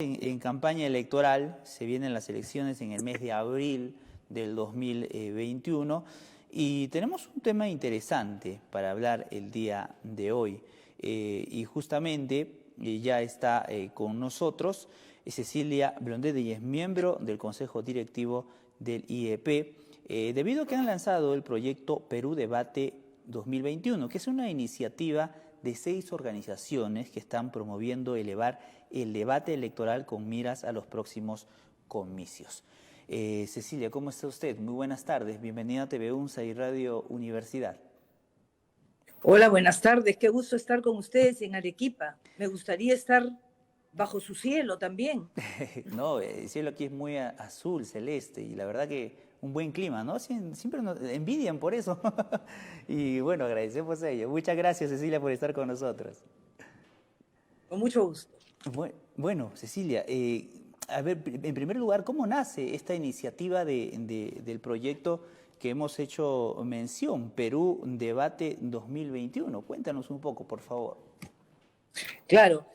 En campaña electoral, se vienen las elecciones en el mes de abril del 2021 y tenemos un tema interesante para hablar el día de hoy. Y justamente ya está con nosotros Cecilia Blondet, ella es miembro del Consejo Directivo del IEP, debido a que han lanzado el proyecto Perú Debate 2021, que es una iniciativa de 6 organizaciones que están promoviendo elevar el debate electoral con miras a los próximos comicios. Cecilia, ¿cómo está usted? Muy buenas tardes. Bienvenida a TV UNSA y Radio Universidad. Hola, buenas tardes. Qué gusto estar con ustedes en Arequipa. Me gustaría estar bajo su cielo también. No, el cielo aquí es muy azul, celeste, y la verdad que un buen clima, ¿no? Siempre nos envidian por eso. Y bueno, agradecemos a ello. Muchas gracias, Cecilia, por estar con nosotros. Con mucho gusto. Bueno, Cecilia, a ver, en primer lugar, ¿cómo nace esta iniciativa del proyecto que hemos hecho mención, Perú Debate 2021? Cuéntanos un poco, por favor. Claro,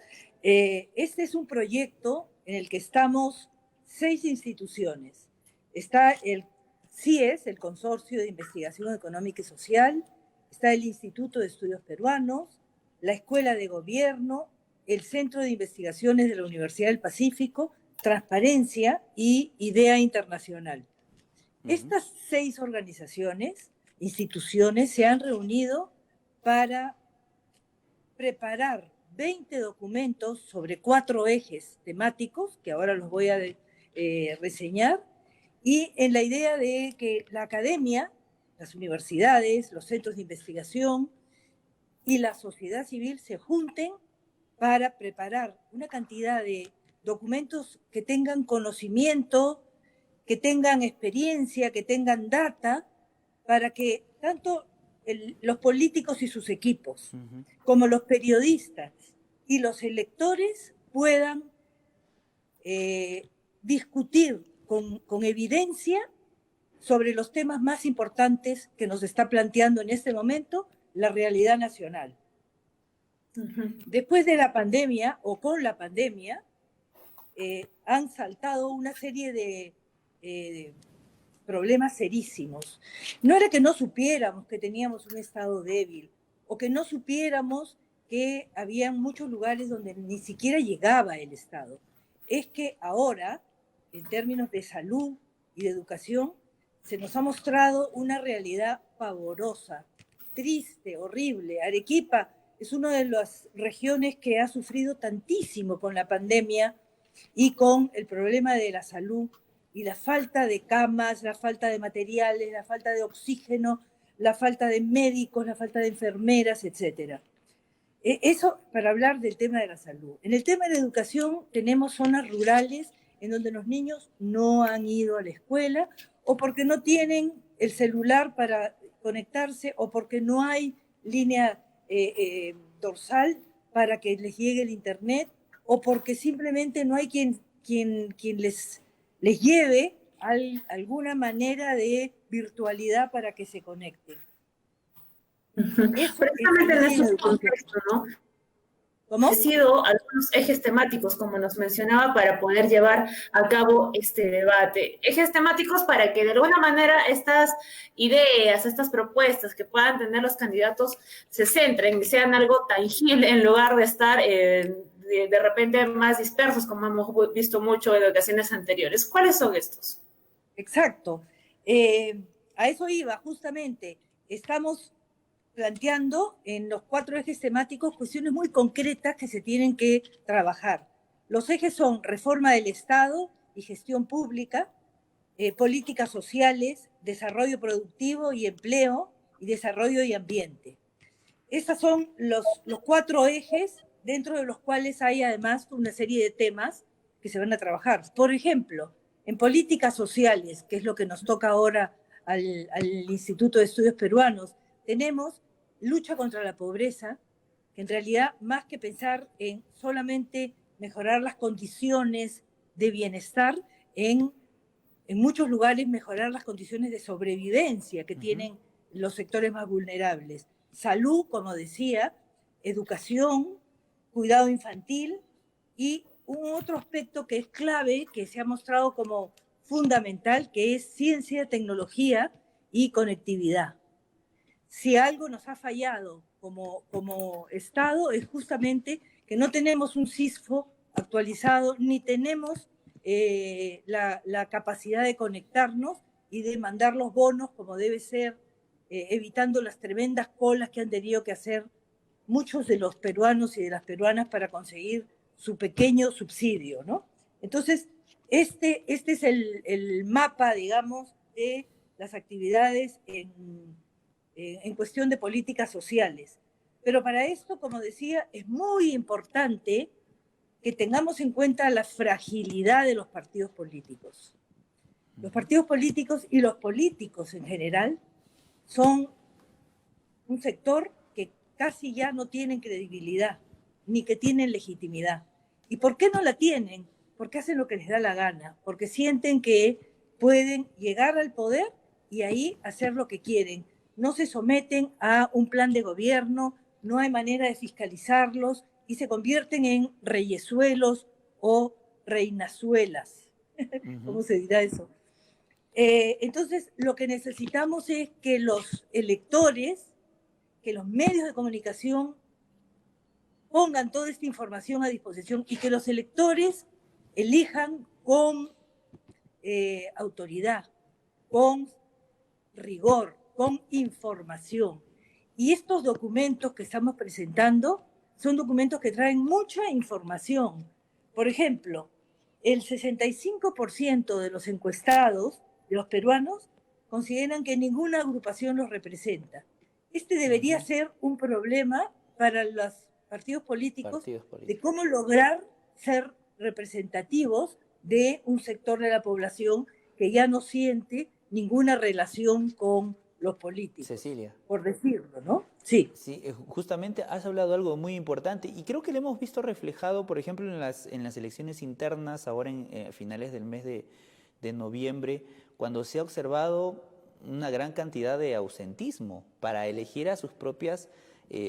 este es un proyecto en el que estamos 6 instituciones. Está el CIES, el Consorcio de Investigación Económica y Social, está el Instituto de Estudios Peruanos, la Escuela de Gobierno, el Centro de Investigaciones de la Universidad del Pacífico, Transparencia y Idea Internacional. Estas 6 organizaciones, instituciones, se han reunido para preparar 20 documentos sobre 4 ejes temáticos, que ahora los voy a reseñar, y en la idea de que la academia, las universidades, los centros de investigación y la sociedad civil se junten para preparar una cantidad de documentos que tengan conocimiento, que tengan experiencia, que tengan data, para que tanto los políticos y sus equipos, como los periodistas y los electores puedan discutir con evidencia sobre los temas más importantes que nos está planteando en este momento la realidad nacional. Después de la pandemia, o con la pandemia, han saltado una serie de problemas serísimos. No era que no supiéramos que teníamos un Estado débil, o que no supiéramos que había muchos lugares donde ni siquiera llegaba el Estado. Es que ahora, en términos de salud y de educación, se nos ha mostrado una realidad pavorosa, triste, horrible. Arequipa es una de las regiones que ha sufrido tantísimo con la pandemia y con el problema de la salud y la falta de camas, la falta de materiales, la falta de oxígeno, la falta de médicos, la falta de enfermeras, etc. Eso para hablar del tema de la salud. En el tema de la educación tenemos zonas rurales en donde los niños no han ido a la escuela o porque no tienen el celular para conectarse o porque no hay línea dorsal para que les llegue el internet o porque simplemente no hay quien les lleve alguna manera de virtualidad para que se conecten. Precisamente en estos contextos, ¿no? ¿Cómo? Han sido algunos ejes temáticos, como nos mencionaba, para poder llevar a cabo este debate. Ejes temáticos para que de alguna manera estas ideas, estas propuestas que puedan tener los candidatos se centren y sean algo tangible en lugar de estar de repente más dispersos, como hemos visto mucho en ocasiones anteriores. ¿Cuáles son estos? Exacto. A eso iba, justamente. Estamos planteando en los 4 ejes temáticos cuestiones muy concretas que se tienen que trabajar. Los ejes son reforma del Estado y gestión pública, políticas sociales, desarrollo productivo y empleo, y desarrollo y ambiente. Estos son los 4 ejes, dentro de los cuales hay además una serie de temas que se van a trabajar. Por ejemplo, en políticas sociales, que es lo que nos toca ahora al Instituto de Estudios Peruanos, tenemos lucha contra la pobreza, que en realidad más que pensar en solamente mejorar las condiciones de bienestar, en muchos lugares mejorar las condiciones de sobrevivencia que tienen los sectores más vulnerables. Salud, como decía, educación, cuidado infantil y un otro aspecto que es clave, que se ha mostrado como fundamental, que es ciencia, tecnología y conectividad. Si algo nos ha fallado como Estado es justamente que no tenemos un CISFO actualizado, ni tenemos la capacidad de conectarnos y de mandar los bonos como debe ser, evitando las tremendas colas que han tenido que hacer muchos de los peruanos y de las peruanas para conseguir su pequeño subsidio, ¿no? Entonces, este es el mapa, digamos, de las actividades en cuestión de políticas sociales. Pero para esto, como decía, es muy importante que tengamos en cuenta la fragilidad de los partidos políticos. Los partidos políticos y los políticos en general son un sector que casi ya no tienen credibilidad, ni que tienen legitimidad. ¿Y por qué no la tienen? Porque hacen lo que les da la gana, porque sienten que pueden llegar al poder y ahí hacer lo que quieren. No se someten a un plan de gobierno, no hay manera de fiscalizarlos y se convierten en reyesuelos o reinazuelas. ¿Cómo se dirá eso? Entonces, lo que necesitamos es que los electores, que los medios de comunicación pongan toda esta información a disposición y que los electores elijan con autoridad, con rigor, con información. Y estos documentos que estamos presentando son documentos que traen mucha información. Por ejemplo, el 65% de los encuestados, de los peruanos, consideran que ninguna agrupación los representa. Este debería ser un problema para los partidos políticos de cómo lograr ser representativos de un sector de la población que ya no siente ninguna relación con los políticos. Cecilia. Por decirlo, ¿no? Sí. Sí, justamente has hablado algo muy importante y creo que lo hemos visto reflejado, por ejemplo, en las elecciones internas, ahora en finales del mes de noviembre, cuando se ha observado una gran cantidad de ausentismo para elegir a sus propias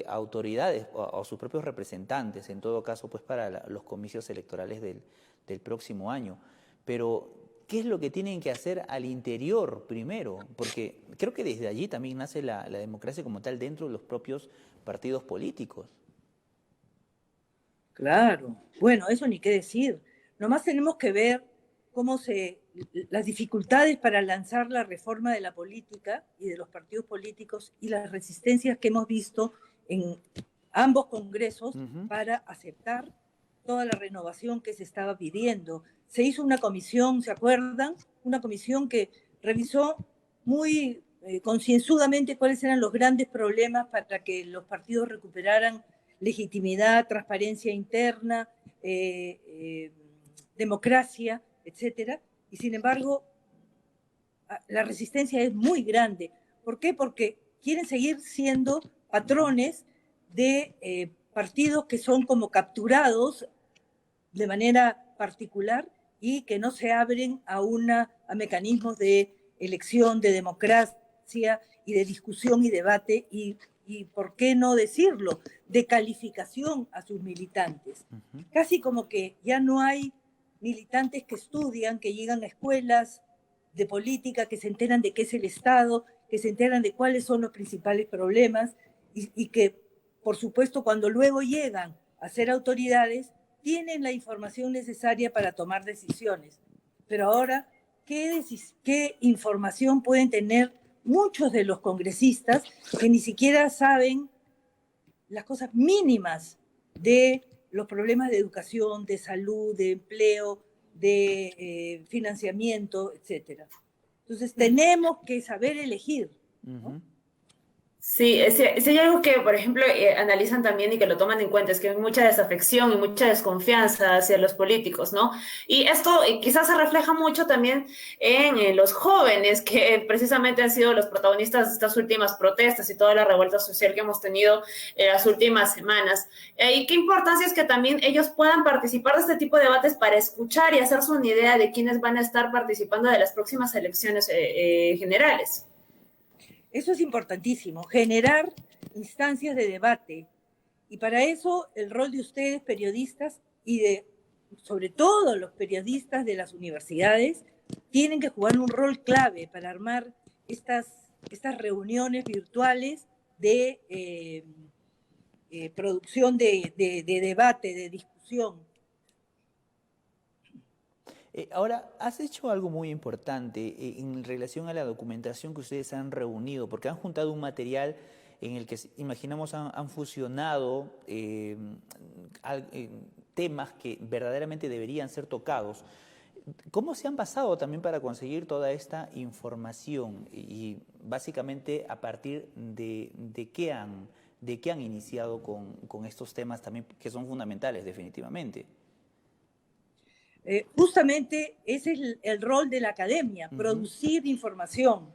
autoridades o a sus propios representantes, en todo caso, pues para los comicios electorales del próximo año. Pero ¿qué es lo que tienen que hacer al interior primero? Porque creo que desde allí también nace la democracia como tal dentro de los propios partidos políticos. Claro, bueno, eso ni qué decir. Nomás tenemos que ver cómo las dificultades para lanzar la reforma de la política y de los partidos políticos y las resistencias que hemos visto en ambos congresos para aceptar toda la renovación que se estaba pidiendo. Se hizo una comisión, ¿se acuerdan? Una comisión que revisó muy concienzudamente cuáles eran los grandes problemas para que los partidos recuperaran legitimidad, transparencia interna, democracia, etcétera. Y sin embargo, la resistencia es muy grande. ¿Por qué? Porque quieren seguir siendo patrones de partidos que son como capturados de manera particular y que no se abren a mecanismos de elección, de democracia y de discusión y debate y ¿por qué no decirlo?, de calificación a sus militantes. Casi como que ya no hay militantes que estudian, que llegan a escuelas de política, que se enteran de qué es el Estado, que se enteran de cuáles son los principales problemas y que, por supuesto, cuando luego llegan a ser autoridades, tienen la información necesaria para tomar decisiones. Pero ahora, ¿qué información pueden tener muchos de los congresistas que ni siquiera saben las cosas mínimas de los problemas de educación, de salud, de empleo, de financiamiento, etcétera? Entonces, tenemos que saber elegir, ¿no? Sí, si hay algo que, por ejemplo, analizan también y que lo toman en cuenta, es que hay mucha desafección y mucha desconfianza hacia los políticos, ¿no? Y esto quizás se refleja mucho también en los jóvenes, que precisamente han sido los protagonistas de estas últimas protestas y toda la revuelta social que hemos tenido en las últimas semanas. Y qué importancia es que también ellos puedan participar de este tipo de debates para escuchar y hacerse una idea de quiénes van a estar participando de las próximas elecciones generales. Eso es importantísimo, generar instancias de debate. Y para eso el rol de ustedes, periodistas, y de sobre todo los periodistas de las universidades, tienen que jugar un rol clave para armar estas reuniones virtuales de producción de debate, de discusión. Ahora, has hecho algo muy importante en relación a la documentación que ustedes han reunido, porque han juntado un material en el que, imaginamos, han fusionado temas que verdaderamente deberían ser tocados. ¿Cómo se han basado también para conseguir toda esta información? Y básicamente, ¿a partir de qué han iniciado con estos temas también que son fundamentales, definitivamente? Justamente ese es el rol de la academia, producir información.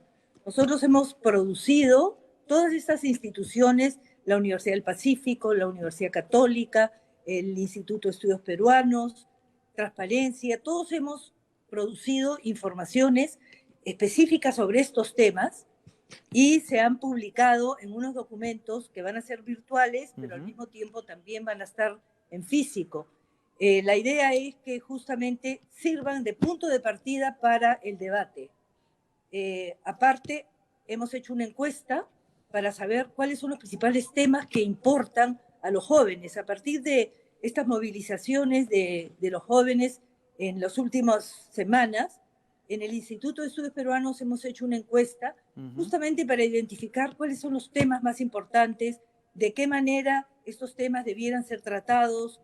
Nosotros hemos producido todas estas instituciones, la Universidad del Pacífico, la Universidad Católica, el Instituto de Estudios Peruanos, Transparencia, todos hemos producido informaciones específicas sobre estos temas y se han publicado en unos documentos que van a ser virtuales, pero al mismo tiempo también van a estar en físico. La idea es que justamente sirvan de punto de partida para el debate. Aparte, hemos hecho una encuesta para saber cuáles son los principales temas que importan a los jóvenes. A partir de estas movilizaciones de los jóvenes en las últimas semanas, en el Instituto de Estudios Peruanos hemos hecho una encuesta justamente para identificar cuáles son los temas más importantes, de qué manera estos temas debieran ser tratados,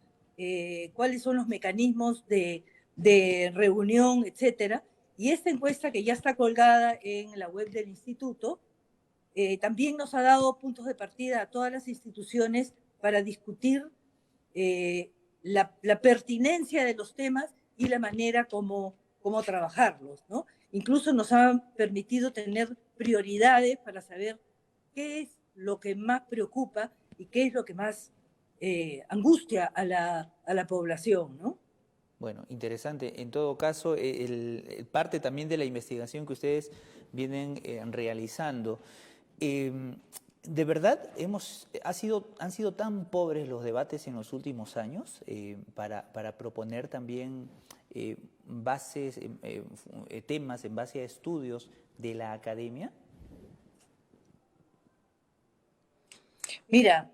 cuáles son los mecanismos de reunión, etcétera. Y esta encuesta, que ya está colgada en la web del instituto, también nos ha dado puntos de partida a todas las instituciones para discutir la pertinencia de los temas y la manera como trabajarlos, ¿no? Incluso nos ha permitido tener prioridades para saber qué es lo que más preocupa y qué es lo que más angustia a la población, ¿no? Bueno, interesante. En todo caso, parte también de la investigación que ustedes vienen realizando. ¿De verdad han sido tan pobres los debates en los últimos años para proponer también temas en base a estudios de la academia? Mira,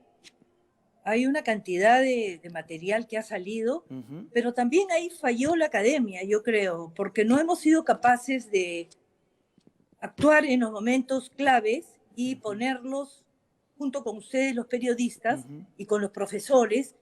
hay una cantidad de material que ha salido, pero también ahí falló la academia, yo creo, porque no hemos sido capaces de actuar en los momentos claves y ponerlos junto con ustedes, los periodistas, y con los profesores,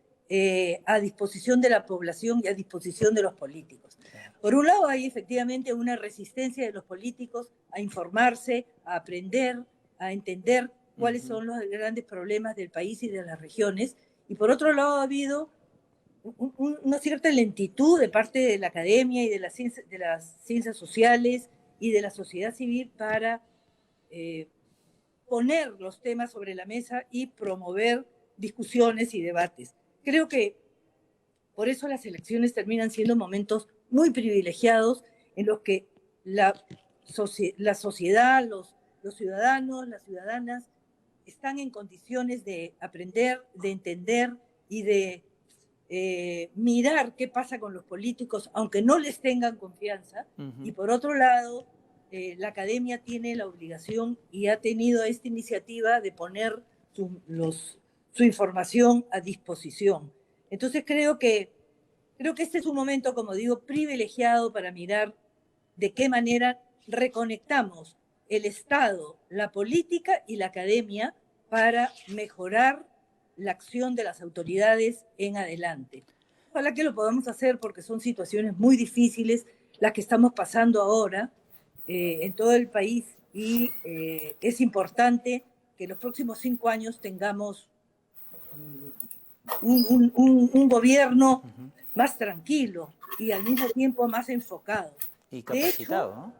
a disposición de la población y a disposición de los políticos. Por un lado, hay efectivamente una resistencia de los políticos a informarse, a aprender, a entender cuáles son los grandes problemas del país y de las regiones. Y por otro lado, ha habido una cierta lentitud de parte de la academia y de las ciencias sociales y de la sociedad civil para poner los temas sobre la mesa y promover discusiones y debates. Creo que por eso las elecciones terminan siendo momentos muy privilegiados en los que la sociedad, los ciudadanos, las ciudadanas, están en condiciones de aprender, de entender y de mirar qué pasa con los políticos, aunque no les tengan confianza. Y por otro lado, la academia tiene la obligación y ha tenido esta iniciativa de poner su información a disposición. Entonces creo que este es un momento, como digo, privilegiado para mirar de qué manera reconectamos el Estado, la política y la academia para mejorar la acción de las autoridades en adelante. Ojalá que lo podamos hacer porque son situaciones muy difíciles las que estamos pasando ahora en todo el país y es importante que en los próximos 5 años tengamos un gobierno más tranquilo y al mismo tiempo más enfocado. Y capacitado, ¿no?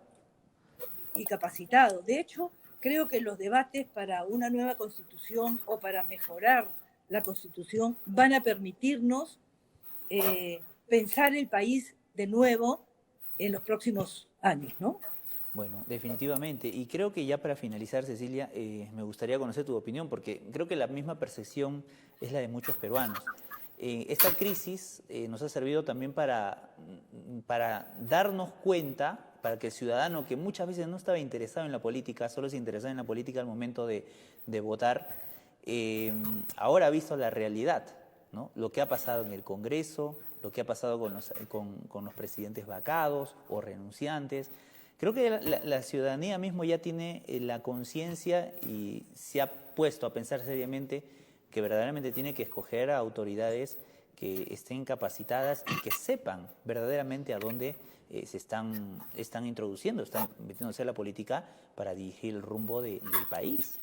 Y capacitado. De hecho, creo que los debates para una nueva constitución o para mejorar la constitución van a permitirnos pensar el país de nuevo en los próximos años, ¿no? Bueno, definitivamente. Y creo que ya para finalizar, Cecilia, me gustaría conocer tu opinión, porque creo que la misma percepción es la de muchos peruanos. esta crisis nos ha servido también para darnos cuenta, para que el ciudadano que muchas veces no estaba interesado en la política, solo se interesaba en la política al momento de votar, ahora ha visto la realidad, ¿no? Lo que ha pasado en el Congreso, lo que ha pasado con los presidentes vacados o renunciantes. Creo que la ciudadanía mismo ya tiene la conciencia y se ha puesto a pensar seriamente que verdaderamente tiene que escoger a autoridades que estén capacitadas y que sepan verdaderamente a dónde están introduciendo, están metiéndose a la política para dirigir el rumbo del país.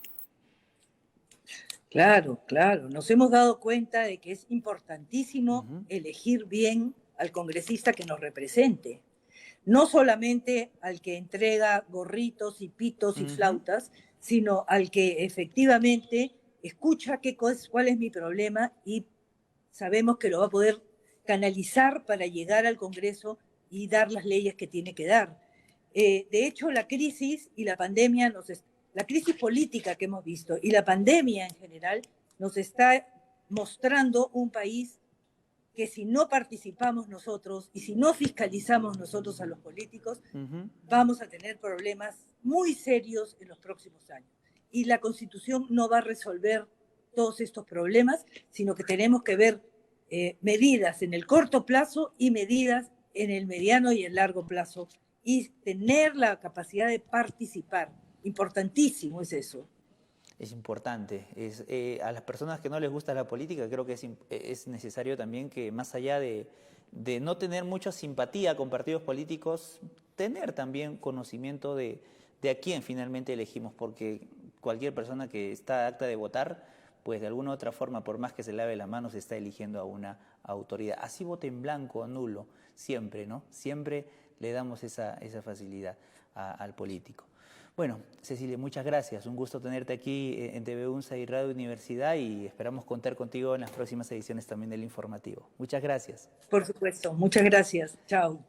Claro, claro. Nos hemos dado cuenta de que es importantísimo elegir bien al congresista que nos represente. No solamente al que entrega gorritos y pitos y flautas, sino al que efectivamente escucha cuál es mi problema y sabemos que lo va a poder canalizar para llegar al Congreso y dar las leyes que tiene que dar. De hecho, la crisis y la pandemia, la crisis política que hemos visto y la pandemia en general nos está mostrando un país que si no participamos nosotros y si no fiscalizamos nosotros a los políticos, vamos a tener problemas muy serios en los próximos años. Y la Constitución no va a resolver todos estos problemas, sino que tenemos que ver medidas en el corto plazo y medidas en el mediano y el largo plazo y tener la capacidad de participar. Importantísimo es eso. Es importante. A las personas que no les gusta la política, creo que es necesario también que, más allá de no tener mucha simpatía con partidos políticos, tener también conocimiento de a quién finalmente elegimos, porque cualquier persona que está acta de votar, pues de alguna u otra forma, por más que se lave las manos, está eligiendo a una autoridad. Así vote en blanco o nulo, siempre, ¿no? Siempre le damos esa facilidad al político. Bueno, Cecilia, muchas gracias. Un gusto tenerte aquí en TV UNSA y Radio Universidad y esperamos contar contigo en las próximas ediciones también del informativo. Muchas gracias. Por supuesto. Muchas gracias. Chao.